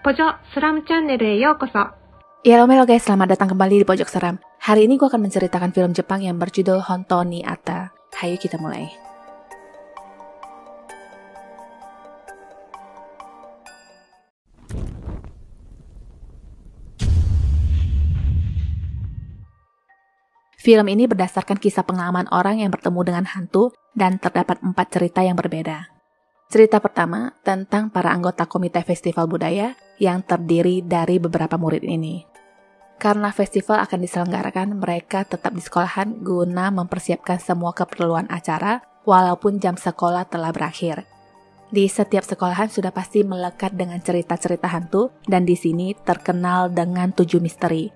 Pojok Seram Channel Yokoso. Ya halo guys, selamat datang kembali di Pojok Seram. Hari ini gue akan menceritakan film Jepang yang berjudul Hontou ni Ata. Hayu kita mulai. Film ini berdasarkan kisah pengalaman orang yang bertemu dengan hantu dan terdapat 4 cerita yang berbeda. Cerita pertama tentang para anggota komite festival budaya yang terdiri dari beberapa murid ini. Karena festival akan diselenggarakan, mereka tetap di sekolahan guna mempersiapkan semua keperluan acara walaupun jam sekolah telah berakhir. Di setiap sekolahan sudah pasti melekat dengan cerita-cerita hantu dan di sini terkenal dengan 7 misteri.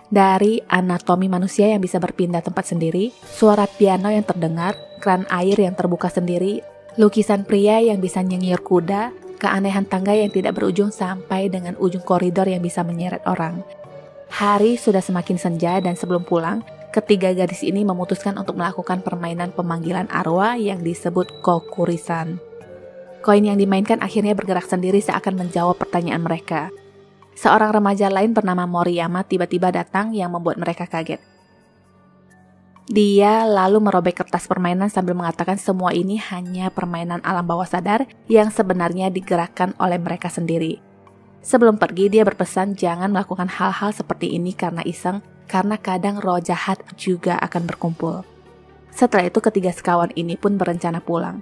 Dari anatomi manusia yang bisa berpindah tempat sendiri, suara piano yang terdengar, kran air yang terbuka sendiri, lukisan pria yang bisa nyengir kuda, keanehan tangga yang tidak berujung sampai dengan ujung koridor yang bisa menyeret orang. Hari sudah semakin senja dan sebelum pulang, ketiga gadis ini memutuskan untuk melakukan permainan pemanggilan arwah yang disebut kokurisan. Koin yang dimainkan akhirnya bergerak sendiri seakan menjawab pertanyaan mereka. Seorang remaja lain bernama Moriyama tiba-tiba datang yang membuat mereka kaget. Dia lalu merobek kertas permainan sambil mengatakan semua ini hanya permainan alam bawah sadar yang sebenarnya digerakkan oleh mereka sendiri. Sebelum pergi, dia berpesan jangan melakukan hal-hal seperti ini karena iseng, karena kadang roh jahat juga akan berkumpul. Setelah itu ketiga sekawan ini pun berencana pulang.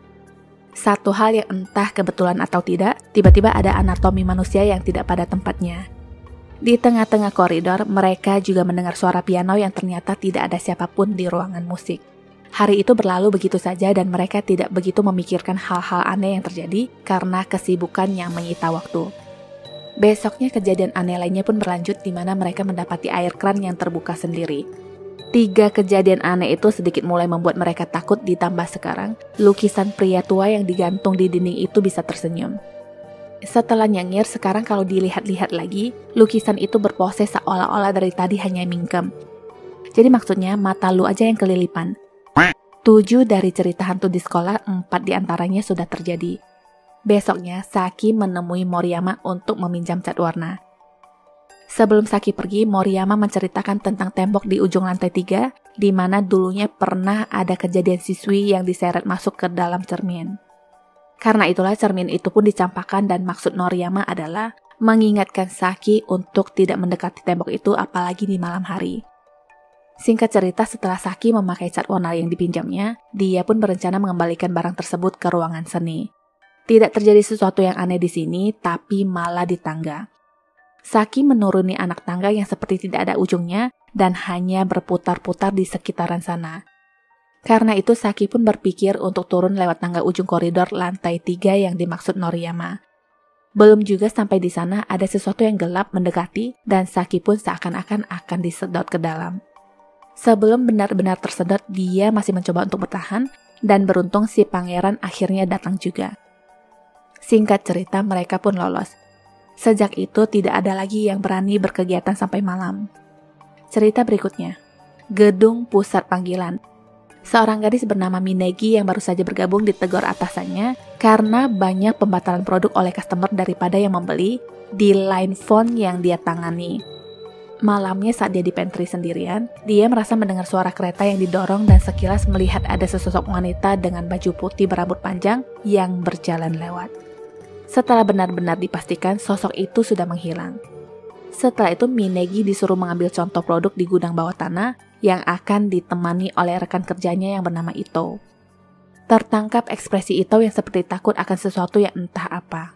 Satu hal yang entah kebetulan atau tidak, tiba-tiba ada anatomi manusia yang tidak pada tempatnya. Di tengah-tengah koridor, mereka juga mendengar suara piano yang ternyata tidak ada siapapun di ruangan musik. Hari itu berlalu begitu saja dan mereka tidak begitu memikirkan hal-hal aneh yang terjadi karena kesibukan yang menyita waktu. Besoknya kejadian aneh lainnya pun berlanjut di mana mereka mendapati air kran yang terbuka sendiri. 3 kejadian aneh itu sedikit mulai membuat mereka takut ditambah sekarang, lukisan pria tua yang digantung di dinding itu bisa tersenyum. Setelah nyengir, sekarang kalau dilihat-lihat lagi, lukisan itu berpose seolah-olah dari tadi hanya mingkem. Jadi maksudnya mata lu aja yang kelilipan. 7 dari cerita hantu di sekolah, 4 diantaranya sudah terjadi. Besoknya, Saki menemui Moriyama untuk meminjam cat warna. Sebelum Saki pergi, Moriyama menceritakan tentang tembok di ujung lantai 3, di mana dulunya pernah ada kejadian siswi yang diseret masuk ke dalam cermin. Karena itulah cermin itu pun dicampakkan dan maksud Moriyama adalah mengingatkan Saki untuk tidak mendekati tembok itu apalagi di malam hari. Singkat cerita, setelah Saki memakai cat warna yang dipinjamnya, dia pun berencana mengembalikan barang tersebut ke ruangan seni. Tidak terjadi sesuatu yang aneh di sini, tapi malah di tangga. Saki menuruni anak tangga yang seperti tidak ada ujungnya dan hanya berputar-putar di sekitaran sana. Karena itu Saki pun berpikir untuk turun lewat tangga ujung koridor lantai 3 yang dimaksud Noriyama. Belum juga sampai di sana ada sesuatu yang gelap mendekati dan Saki pun seakan-akan akan disedot ke dalam. Sebelum benar-benar tersedot, dia masih mencoba untuk bertahan dan beruntung si pangeran akhirnya datang juga. Singkat cerita, mereka pun lolos. Sejak itu tidak ada lagi yang berani berkegiatan sampai malam. Cerita berikutnya, gedung pusat panggilan. Seorang gadis bernama Minegi yang baru saja bergabung ditegur atasannya karena banyak pembatalan produk oleh customer daripada yang membeli di line phone yang dia tangani. Malamnya saat dia di pantry sendirian, dia merasa mendengar suara kereta yang didorong dan sekilas melihat ada sesosok wanita dengan baju putih berambut panjang yang berjalan lewat. Setelah benar-benar dipastikan sosok itu sudah menghilang. Setelah itu Minegi disuruh mengambil contoh produk di gudang bawah tanah yang akan ditemani oleh rekan kerjanya yang bernama Ito. Tertangkap ekspresi Ito yang seperti takut akan sesuatu yang entah apa.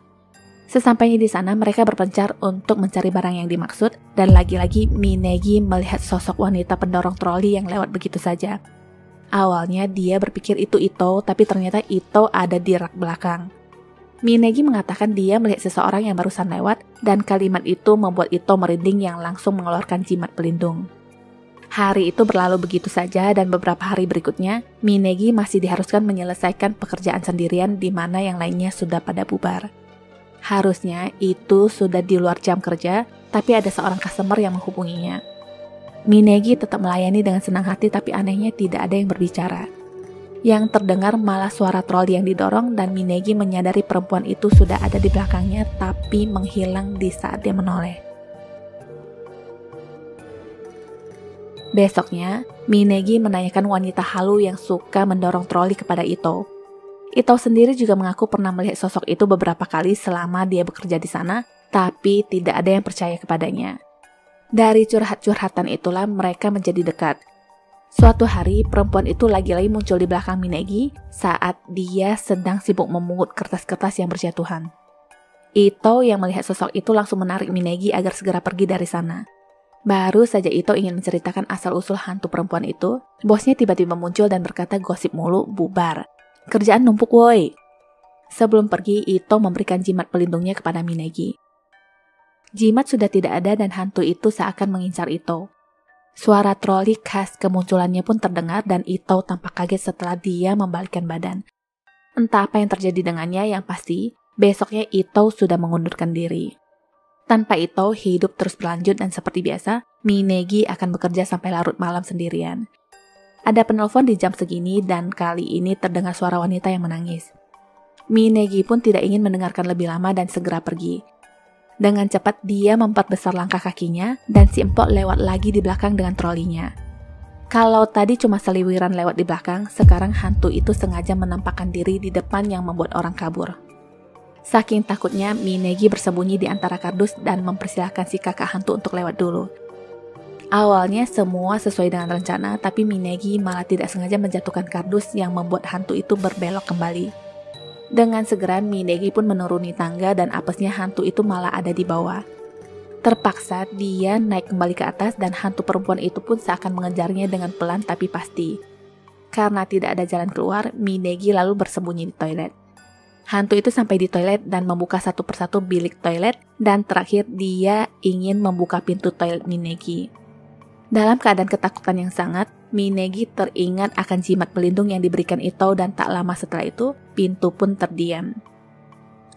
Sesampainya di sana mereka berpencar untuk mencari barang yang dimaksud dan lagi-lagi Minegi melihat sosok wanita pendorong troli yang lewat begitu saja. Awalnya dia berpikir itu Ito, tapi ternyata Ito ada di rak belakang. Minegi mengatakan dia melihat seseorang yang barusan lewat dan kalimat itu membuat Ito merinding yang langsung mengeluarkan jimat pelindung. Hari itu berlalu begitu saja dan beberapa hari berikutnya, Minegi masih diharuskan menyelesaikan pekerjaan sendirian di mana yang lainnya sudah pada bubar. Harusnya itu sudah di luar jam kerja, tapi ada seorang customer yang menghubunginya. Minegi tetap melayani dengan senang hati tapi anehnya tidak ada yang berbicara. Yang terdengar malah suara troli yang didorong dan Minegi menyadari perempuan itu sudah ada di belakangnya tapi menghilang di saat dia menoleh. Besoknya, Minegi menanyakan wanita halu yang suka mendorong troli kepada Ito. Ito sendiri juga mengaku pernah melihat sosok itu beberapa kali selama dia bekerja di sana, tapi tidak ada yang percaya kepadanya. Dari curhat-curhatan itulah mereka menjadi dekat. Suatu hari, perempuan itu lagi-lagi muncul di belakang Minegi saat dia sedang sibuk memungut kertas-kertas yang berjatuhan. Ito yang melihat sosok itu langsung menarik Minegi agar segera pergi dari sana. Baru saja Ito ingin menceritakan asal-usul hantu perempuan itu, bosnya tiba-tiba muncul dan berkata gosip mulu, bubar. Kerjaan numpuk woi. Sebelum pergi, Ito memberikan jimat pelindungnya kepada Minegi. Jimat sudah tidak ada dan hantu itu seakan mengincar Ito. Suara troli khas kemunculannya pun terdengar dan Ito tampak kaget setelah dia membalikkan badan. Entah apa yang terjadi dengannya, yang pasti besoknya Ito sudah mengundurkan diri. Tanpa Ito, hidup terus berlanjut dan seperti biasa, Minegi akan bekerja sampai larut malam sendirian. Ada penelpon di jam segini dan kali ini terdengar suara wanita yang menangis. Minegi pun tidak ingin mendengarkan lebih lama dan segera pergi. Dengan cepat dia memperbesar langkah kakinya dan si empok lewat lagi di belakang dengan trolinya. Kalau tadi cuma seliwiran lewat di belakang, sekarang hantu itu sengaja menampakkan diri di depan yang membuat orang kabur. Saking takutnya, Minegi bersembunyi di antara kardus dan mempersilahkan si kakak hantu untuk lewat dulu. Awalnya semua sesuai dengan rencana, tapi Minegi malah tidak sengaja menjatuhkan kardus yang membuat hantu itu berbelok kembali. Dengan segera Minegi pun menuruni tangga dan apesnya hantu itu malah ada di bawah. Terpaksa dia naik kembali ke atas dan hantu perempuan itu pun seakan mengejarnya dengan pelan tapi pasti. Karena tidak ada jalan keluar, Minegi lalu bersembunyi di toilet. Hantu itu sampai di toilet dan membuka satu persatu bilik toilet dan terakhir dia ingin membuka pintu toilet Minegi. Dalam keadaan ketakutan yang sangat, Minegi teringat akan jimat pelindung yang diberikan Ito dan tak lama setelah itu, pintu pun terdiam.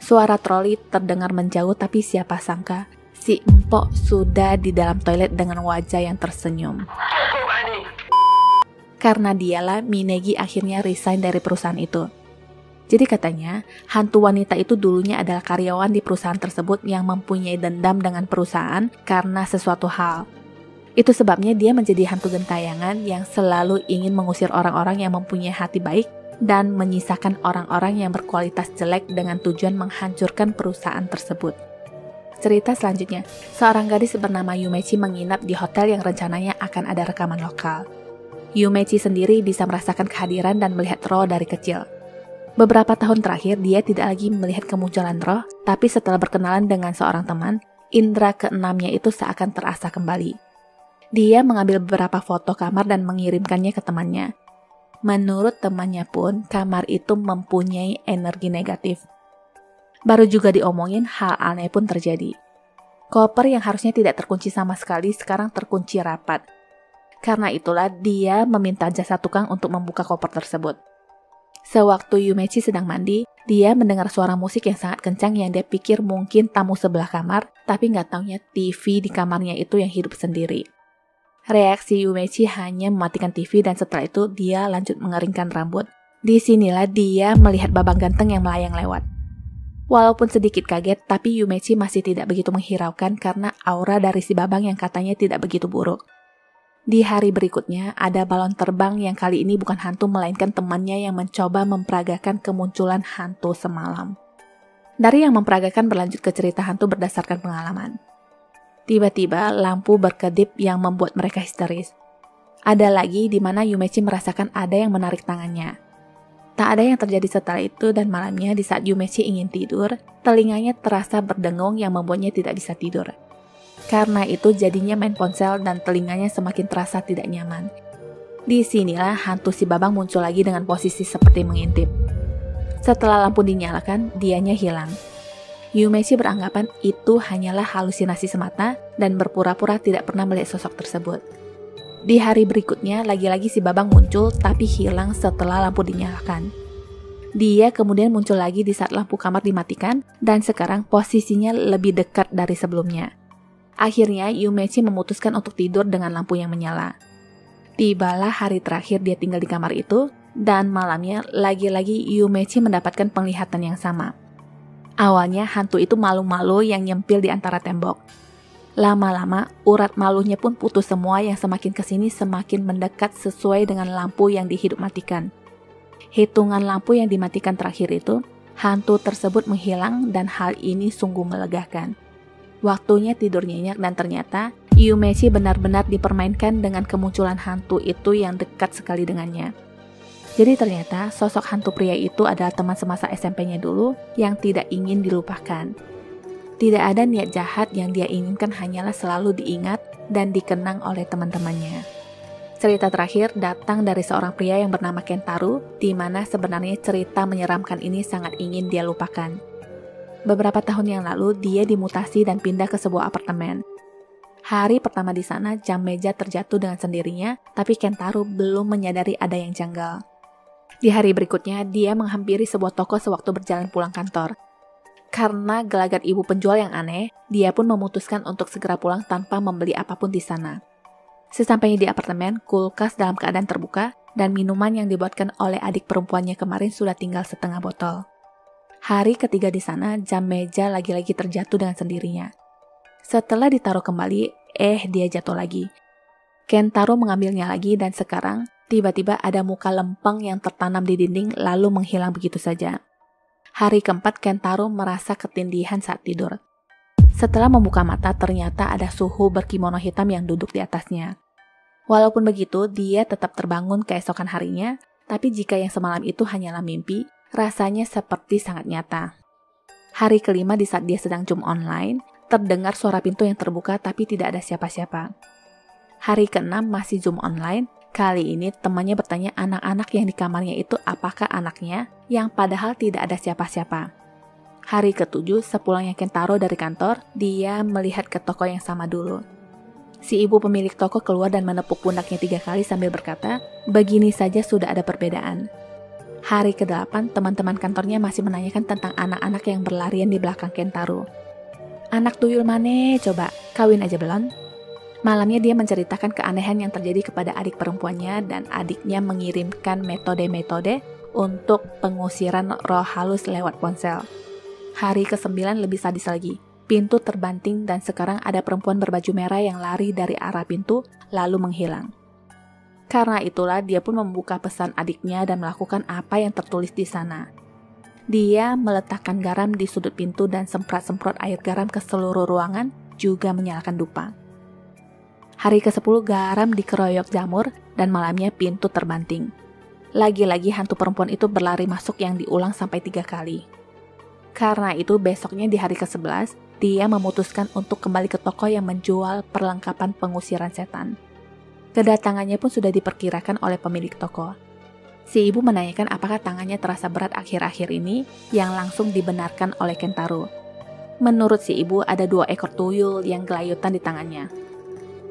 Suara troli terdengar menjauh tapi siapa sangka, si empok sudah di dalam toilet dengan wajah yang tersenyum. Karena dialah, Minegi akhirnya resign dari perusahaan itu. Jadi katanya, hantu wanita itu dulunya adalah karyawan di perusahaan tersebut yang mempunyai dendam dengan perusahaan karena sesuatu hal. Itu sebabnya dia menjadi hantu gentayangan yang selalu ingin mengusir orang-orang yang mempunyai hati baik dan menyisakan orang-orang yang berkualitas jelek dengan tujuan menghancurkan perusahaan tersebut. Cerita selanjutnya, seorang gadis bernama Yumechi menginap di hotel yang rencananya akan ada rekaman lokal. Yumechi sendiri bisa merasakan kehadiran dan melihat roh dari kecil. Beberapa tahun terakhir dia tidak lagi melihat kemunculan roh, tapi setelah berkenalan dengan seorang teman, indera keenamnya itu seakan terasa kembali. Dia mengambil beberapa foto kamar dan mengirimkannya ke temannya. Menurut temannya pun, kamar itu mempunyai energi negatif. Baru juga diomongin, hal aneh pun terjadi. Koper yang harusnya tidak terkunci sama sekali sekarang terkunci rapat. Karena itulah dia meminta jasa tukang untuk membuka koper tersebut. Sewaktu Yumechi sedang mandi, dia mendengar suara musik yang sangat kencang yang dia pikir mungkin tamu sebelah kamar, tapi nggak taunya TV di kamarnya itu yang hidup sendiri. Reaksi Yumechi hanya mematikan TV dan setelah itu dia lanjut mengeringkan rambut. Disinilah dia melihat babang ganteng yang melayang lewat. Walaupun sedikit kaget, tapi Yumechi masih tidak begitu menghiraukan karena aura dari si babang yang katanya tidak begitu buruk. Di hari berikutnya, ada balon terbang yang kali ini bukan hantu melainkan temannya yang mencoba memperagakan kemunculan hantu semalam. Dari yang memperagakan berlanjut ke cerita hantu berdasarkan pengalaman. Tiba-tiba lampu berkedip yang membuat mereka histeris. Ada lagi di mana Yumechi merasakan ada yang menarik tangannya. Tak ada yang terjadi setelah itu dan malamnya di saat Yumechi ingin tidur, telinganya terasa berdengung yang membuatnya tidak bisa tidur. Karena itu jadinya main ponsel dan telinganya semakin terasa tidak nyaman. Disinilah hantu si babang muncul lagi dengan posisi seperti mengintip. Setelah lampu dinyalakan, dianya hilang. Yumechi beranggapan itu hanyalah halusinasi semata dan berpura-pura tidak pernah melihat sosok tersebut. Di hari berikutnya, lagi-lagi si babang muncul tapi hilang setelah lampu dinyalakan. Dia kemudian muncul lagi di saat lampu kamar dimatikan dan sekarang posisinya lebih dekat dari sebelumnya. Akhirnya Yumechi memutuskan untuk tidur dengan lampu yang menyala. Tibalah hari terakhir dia tinggal di kamar itu Dan malamnya, lagi-lagi Yumechi mendapatkan penglihatan yang sama. Awalnya, hantu itu malu-malu yang nyempil di antara tembok. Lama-lama, urat malunya pun putus semua yang semakin kesini semakin mendekat sesuai dengan lampu yang dihidup matikan. Hitungan lampu yang dimatikan terakhir itu, hantu tersebut menghilang dan hal ini sungguh melegakan. Waktunya tidur nyenyak dan ternyata Yumechi benar-benar dipermainkan dengan kemunculan hantu itu yang dekat sekali dengannya. Jadi ternyata sosok hantu pria itu adalah teman semasa SMP-nya dulu yang tidak ingin dilupakan. Tidak ada niat jahat yang dia inginkan, hanyalah selalu diingat dan dikenang oleh teman-temannya. Cerita terakhir datang dari seorang pria yang bernama Kentaro, di mana sebenarnya cerita menyeramkan ini sangat ingin dia lupakan. Beberapa tahun yang lalu, dia dimutasi dan pindah ke sebuah apartemen. Hari pertama di sana, jam meja terjatuh dengan sendirinya, tapi Kentaro belum menyadari ada yang janggal. Di hari berikutnya, dia menghampiri sebuah toko sewaktu berjalan pulang kantor. Karena gelagat ibu penjual yang aneh, dia pun memutuskan untuk segera pulang tanpa membeli apapun di sana. Sesampainya di apartemen, kulkas dalam keadaan terbuka, dan minuman yang dibuatkan oleh adik perempuannya kemarin sudah tinggal setengah botol. Hari ketiga di sana, jam meja lagi-lagi terjatuh dengan sendirinya. Setelah ditaruh kembali, dia jatuh lagi. Kentaro mengambilnya lagi dan sekarang, tiba-tiba ada muka lempeng yang tertanam di dinding lalu menghilang begitu saja. Hari keempat, Kentaro merasa ketindihan saat tidur. Setelah membuka mata, ternyata ada suhu berkimono hitam yang duduk di atasnya. Walaupun begitu, dia tetap terbangun keesokan harinya, tapi jika yang semalam itu hanyalah mimpi, rasanya seperti sangat nyata. Hari kelima di saat dia sedang Zoom online, terdengar suara pintu yang terbuka tapi tidak ada siapa-siapa. Hari keenam masih Zoom online. Kali ini temannya bertanya anak-anak yang di kamarnya itu apakah anaknya, yang padahal tidak ada siapa-siapa. Hari ketujuh, sepulangnya Kentaro dari kantor, dia melihat ke toko yang sama dulu. Si ibu pemilik toko keluar dan menepuk pundaknya 3 kali sambil berkata, begini saja sudah ada perbedaan. Hari ke-8, teman-teman kantornya masih menanyakan tentang anak-anak yang berlarian di belakang Kentaro. Anak tuyul mana coba, kawin aja belum? Malamnya dia menceritakan keanehan yang terjadi kepada adik perempuannya dan adiknya mengirimkan metode-metode untuk pengusiran roh halus lewat ponsel. Hari ke-9 lebih sadis lagi. Pintu terbanting dan sekarang ada perempuan berbaju merah yang lari dari arah pintu lalu menghilang. Karena itulah dia pun membuka pesan adiknya dan melakukan apa yang tertulis di sana. Dia meletakkan garam di sudut pintu dan semprot-semprot air garam ke seluruh ruangan, juga menyalakan dupa. Hari ke-10 garam dikeroyok jamur dan malamnya pintu terbanting. Lagi-lagi hantu perempuan itu berlari masuk yang diulang sampai 3 kali. Karena itu besoknya di hari ke-11, dia memutuskan untuk kembali ke toko yang menjual perlengkapan pengusiran setan. Kedatangannya pun sudah diperkirakan oleh pemilik toko. Si ibu menanyakan apakah tangannya terasa berat akhir-akhir ini, yang langsung dibenarkan oleh Kentaro. Menurut si ibu ada 2 ekor tuyul yang gelayutan di tangannya.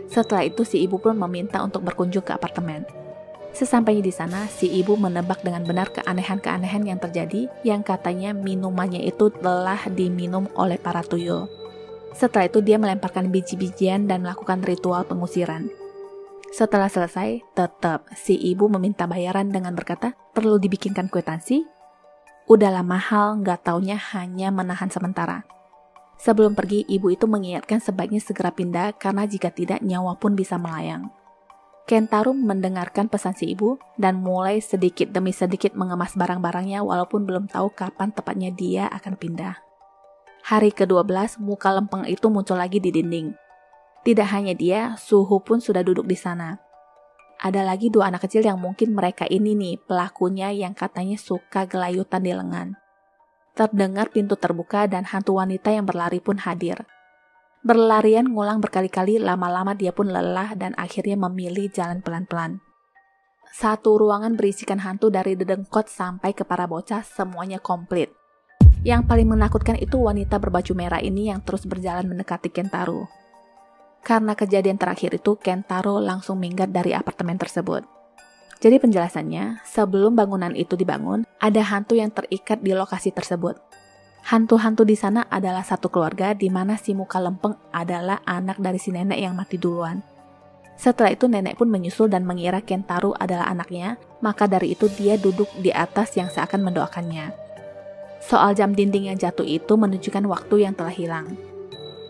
Setelah itu si ibu pun meminta untuk berkunjung ke apartemen. Sesampainya di sana, si ibu menebak dengan benar keanehan-keanehan yang terjadi yang katanya minumannya itu telah diminum oleh para tuyul. Setelah itu dia melemparkan biji-bijian dan melakukan ritual pengusiran. Setelah selesai, tetap si ibu meminta bayaran dengan berkata, perlu dibikinkan kwitansi? Udahlah mahal, nggak taunya hanya menahan sementara. Sebelum pergi, ibu itu mengingatkan sebaiknya segera pindah karena jika tidak nyawa pun bisa melayang. Kentaro mendengarkan pesan si ibu dan mulai sedikit demi sedikit mengemas barang-barangnya walaupun belum tahu kapan tepatnya dia akan pindah. Hari ke-12, muka lempeng itu muncul lagi di dinding. Tidak hanya dia, Suhu pun sudah duduk di sana. Ada lagi 2 anak kecil yang mungkin mereka ini nih pelakunya yang katanya suka gelayutan di lengan. Terdengar pintu terbuka dan hantu wanita yang berlari pun hadir. Berlarian ngulang berkali-kali, lama-lama dia pun lelah dan akhirnya memilih jalan pelan-pelan. Satu ruangan berisikan hantu dari dedengkot sampai ke para bocah, semuanya komplit. Yang paling menakutkan itu wanita berbaju merah ini yang terus berjalan mendekati Kentaro. Karena kejadian terakhir itu, Kentaro langsung minggat dari apartemen tersebut. Jadi penjelasannya, sebelum bangunan itu dibangun, ada hantu yang terikat di lokasi tersebut. Hantu-hantu di sana adalah satu keluarga di mana si muka lempeng adalah anak dari si nenek yang mati duluan. Setelah itu nenek pun menyusul dan mengira Kentaro adalah anaknya, maka dari itu dia duduk di atas yang seakan mendoakannya. Soal jam dinding yang jatuh itu menunjukkan waktu yang telah hilang.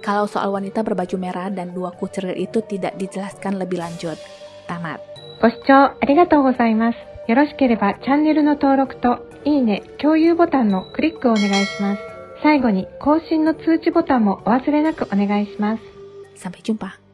Kalau soal wanita berbaju merah dan 2 kuciril itu tidak dijelaskan lebih lanjut. Tamat. ご視聴ありがとうございます。よろしければチャンネルの登録といいね、共有ボタンのクリックをお願いします。最後に更新の通知ボタンもお忘れなくお願いします。Sampai jumpa.